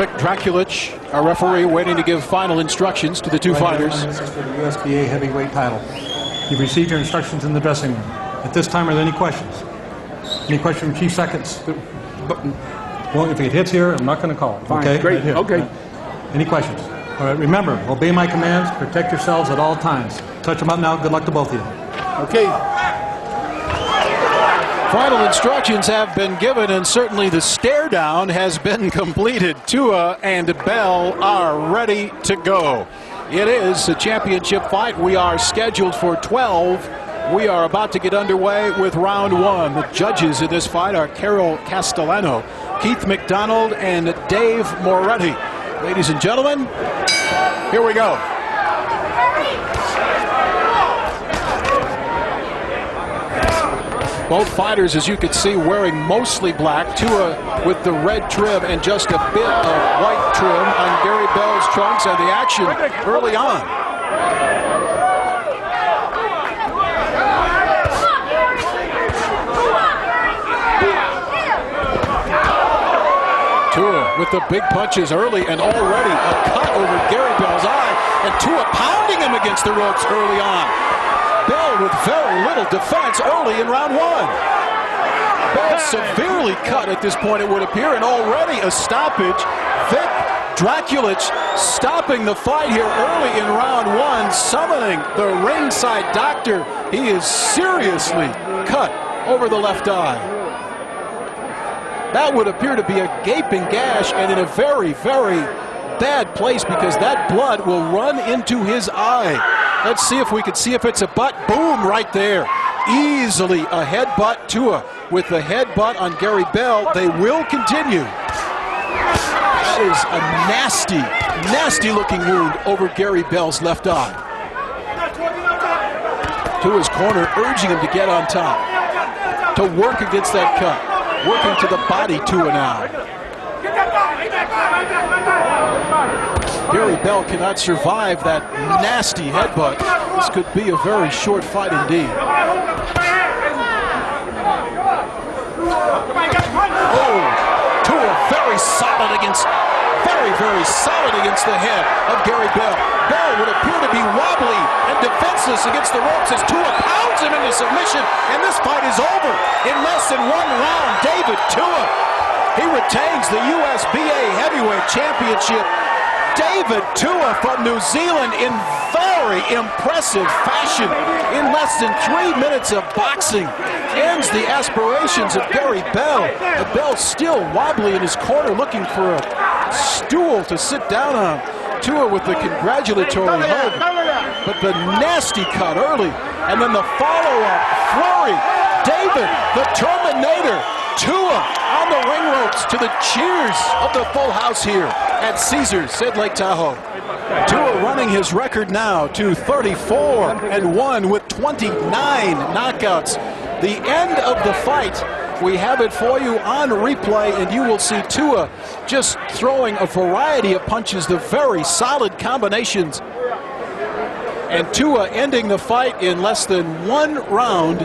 Vic Draculich, our referee, waiting to give final instructions to the two fighters. This is for the USBA heavyweight title. You've received your instructions in the dressing room. At this time, are there any questions? Any question from Chief Seconds? Well, if it hits here, I'm not going to call it. Fine, okay? great, Right okay. Any questions? All right, remember, obey my commands, protect yourselves at all times. Touch them up now. Good luck to both of you. Okay. Final instructions have been given, and certainly the stare down has been completed. Tua and Bell are ready to go. It is a championship fight. We are scheduled for 12. We are about to get underway with round one. The judges in this fight are Carol Castellano, Keith McDonald, and Dave Moretti. Ladies and gentlemen, here we go. Both fighters, as you can see, wearing mostly black. Tua with the red trim and just a bit of white trim on Gary Bell's trunks, and the action early on. Tua with the big punches early, and already a cut over Gary Bell's eye, and Tua pounding him against the ropes early on. Bell with very little defense early in round one. Bell severely cut at this point, it would appear, and already a stoppage. Vic Draculich stopping the fight here early in round one, summoning the ringside doctor. He is seriously cut over the left eye. That would appear to be a gaping gash, and in a very, very bad place, because that blood will run into his eye. Let's see if we can see if it's a butt. Boom, right there. Easily a headbutt. Tua with the headbutt on Gary Bell. They will continue. That is a nasty, nasty looking wound over Gary Bell's left eye. Tua's corner urging him to get on top, to work against that cut. Working to the body, Tua now. Gary Bell cannot survive that nasty headbutt. This could be a very short fight indeed. Oh, Tua very solid against, very solid against the head of Gary Bell. Bell would appear to be wobbly and defenseless against the ropes as Tua pounds him into submission, and this fight is over in less than one round. David Tua, he retains the USBA Heavyweight Championship. David Tua from New Zealand in very impressive fashion, in less than 3 minutes of boxing, ends the aspirations of Gary Bell. Bell still wobbly in his corner, looking for a stool to sit down on. Tua with the congratulatory hug, but the nasty cut early, and then the follow-up flurry. David, the Tuamanator, Tua on the ring ropes to the cheers of the full house here at Caesars Tahoe. Tua running his record now to 34-1 with 29 knockouts. The end of the fight, we have it for you on replay, and you will see Tua just throwing a variety of punches, the very solid combinations. And Tua ending the fight in less than one round.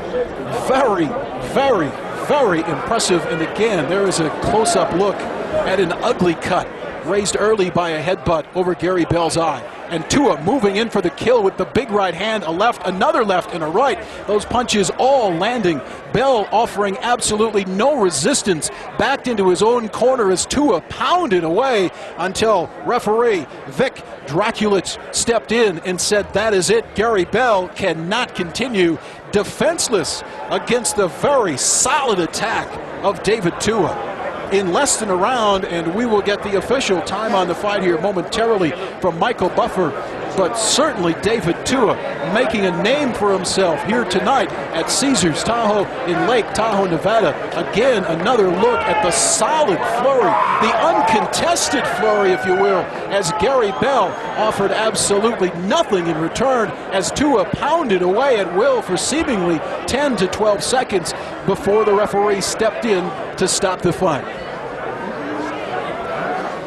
Very, very, very impressive. And again, there is a close-up look at an ugly cut raised early by a headbutt over Gary Bell's eye. And Tua moving in for the kill with the big right hand, a left, another left, and a right. Those punches all landing. Bell offering absolutely no resistance, backed into his own corner as Tua pounded away until referee Vic Draculich stepped in and said, that is it. Gary Bell cannot continue defenseless against the very solid attack of David Tua. In less than a round, and we will get the official time on the fight here momentarily from Michael Buffer. But certainly David Tua making a name for himself here tonight at Caesars Tahoe in Lake Tahoe, Nevada. Again, another look at the solid flurry, the uncontested flurry, if you will, as Gary Bell offered absolutely nothing in return as Tua pounded away at will for seemingly 10 to 12 seconds before the referee stepped in to stop the fight.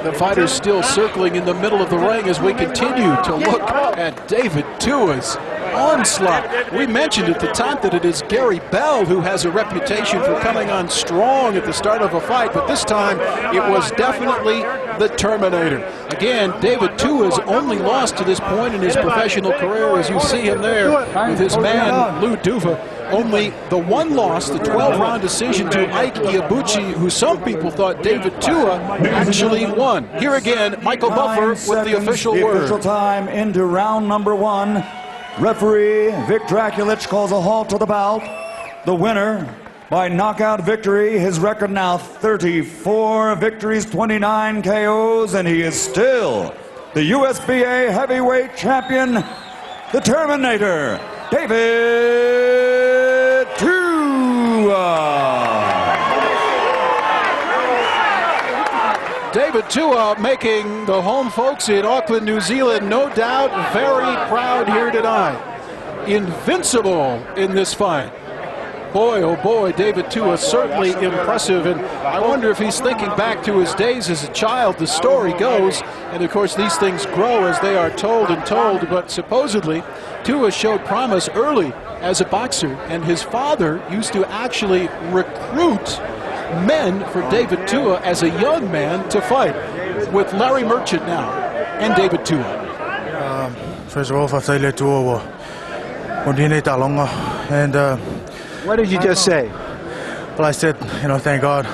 The fighters still circling in the middle of the ring as we continue to look at David Tua's onslaught. We mentioned at the time that it is Gary Bell who has a reputation for coming on strong at the start of a fight, but this time it was definitely the Tuamanator. Again, David Tua's only loss to this point in his professional career, as you see him there with his man Lou Duva. Only the one loss, the 12-round decision to Ike Iabuchi, who some people thought David Tua actually won. Here again, Michael Buffer with the official word. Official time into round number 1. Referee Vic Draculich calls a halt to the bout. The winner by knockout victory. His record now 34 victories, 29 KOs, and he is still the USBA heavyweight champion, the Tuamanator, David Tua. David Tua making the home folks in Auckland, New Zealand, no doubt very proud here tonight. Invincible in this fight. Boy, oh boy, David Tua certainly impressive, and I wonder if he's thinking back to his days as a child. The story goes, and of course these things grow as they are told and told, but supposedly Tua showed promise early as a boxer, and his father used to actually recruit men for David Tua as a young man to fight, with Larry Merchant now and David Tua. First of all, I say Tua and What did you just say? well, I said, thank God,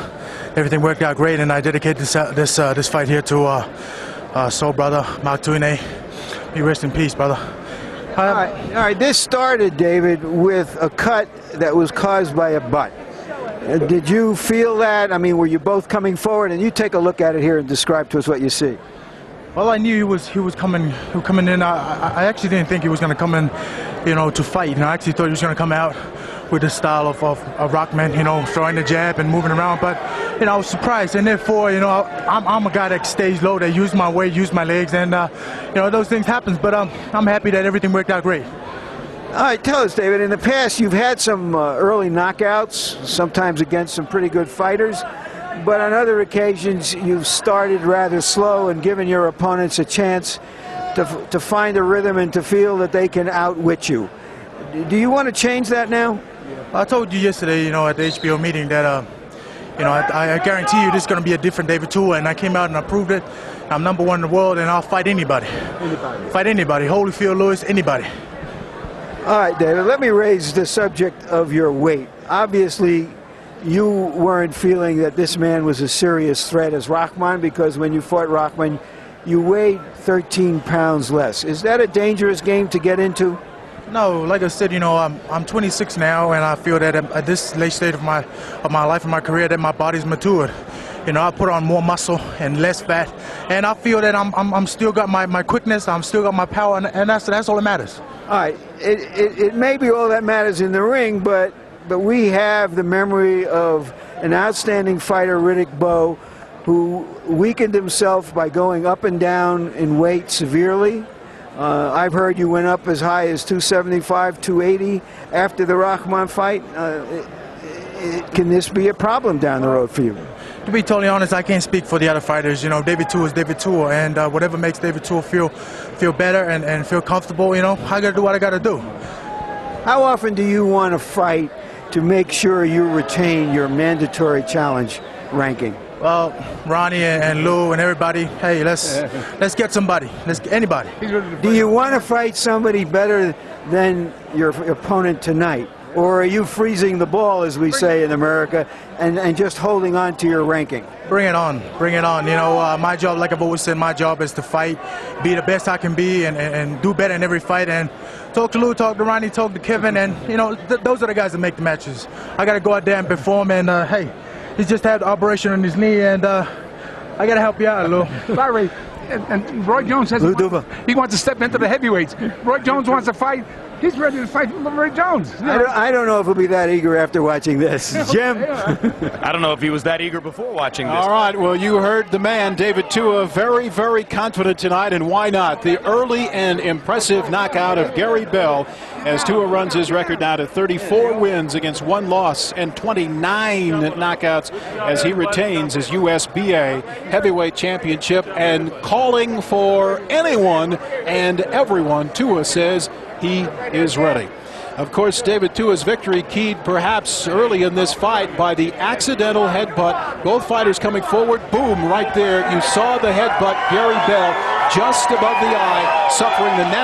everything worked out great, and I dedicate this fight here to soul brother Mark Tuine. He rest in peace, brother. All right. This started, David, with a cut that was caused by a butt. Did you feel that? I mean, were you both coming forward? And you take a look at it here and describe to us what you see. Well, I knew he was coming in. I actually didn't think he was going to come in, to fight. I actually thought he was going to come out with the style of Rockman, throwing the jab and moving around. But, I was surprised. And therefore, I'm a guy that stays low, that use my weight, use my legs. And, those things happen. But I'm happy that everything worked out great. All right, tell us, David, in the past you've had some early knockouts, sometimes against some pretty good fighters. But on other occasions, you've started rather slow and given your opponents a chance to find a rhythm and to feel that they can outwit you. Do you want to change that now? I told you yesterday, at the HBO meeting that, I guarantee you this is going to be a different David Tua, and I came out and I proved it. I'm number 1 in the world, and I'll fight anybody. Fight anybody. Holyfield, Lewis, anybody. All right, David, let me raise the subject of your weight. Obviously, you weren't feeling that this man was a serious threat as Rahman, because when you fought Rahman, you weighed 13 pounds less. Is that a dangerous game to get into? No, like I said, I'm 26 now, and I feel that at this late stage of my life and my career, that my body's matured. I put on more muscle and less fat, and I feel that I'm still got my quickness, I'm still got my power, and that's all that matters. All right, it may be all that matters in the ring, but we have the memory of an outstanding fighter, Riddick Bowe, who weakened himself by going up and down in weight severely. I've heard you went up as high as 275, 280 after the Rahman fight. Can this be a problem down the road for you? To be totally honest, I can't speak for the other fighters. David Tua is David Tua, and whatever makes David Tua feel better and feel comfortable, I got to do what I got to do. How often do you want to fight to make sure you retain your mandatory challenge ranking? Well, Ronnie and Lou and everybody, hey, let's get somebody. Let's get anybody. Do you want to fight somebody better than your opponent tonight? Or are you freezing the ball, as we say in America, and just holding on to your ranking? Bring it on. Bring it on. My job, like I've always said, my job is to fight, be the best I can be, and do better in every fight. And talk to Lou, talk to Ronnie, talk to Kevin, and, those are the guys that make the matches. I got to go out there and perform, and, hey, he's just had an operation on his knee, and I got to help you out, Lou. Larry, and Roy Jones says he wants to step into the heavyweights. Roy Jones wants to fight. He's ready to fight Roy Jones. I don't know if he'll be that eager after watching this. Jim? I don't know if he was that eager before watching this. All right, well, you heard the man, David Tua, very, very confident tonight, and why not? The early and impressive knockout of Gary Bell, as Tua runs his record now to 34 wins against 1 loss and 29 knockouts as he retains his USBA heavyweight championship, and calling for anyone and everyone, Tua says, he is ready. Of course, David Tua's victory keyed perhaps early in this fight by the accidental headbutt. Both fighters coming forward. Boom, right there. You saw the headbutt. Gary Bell just above the eye, suffering the nasty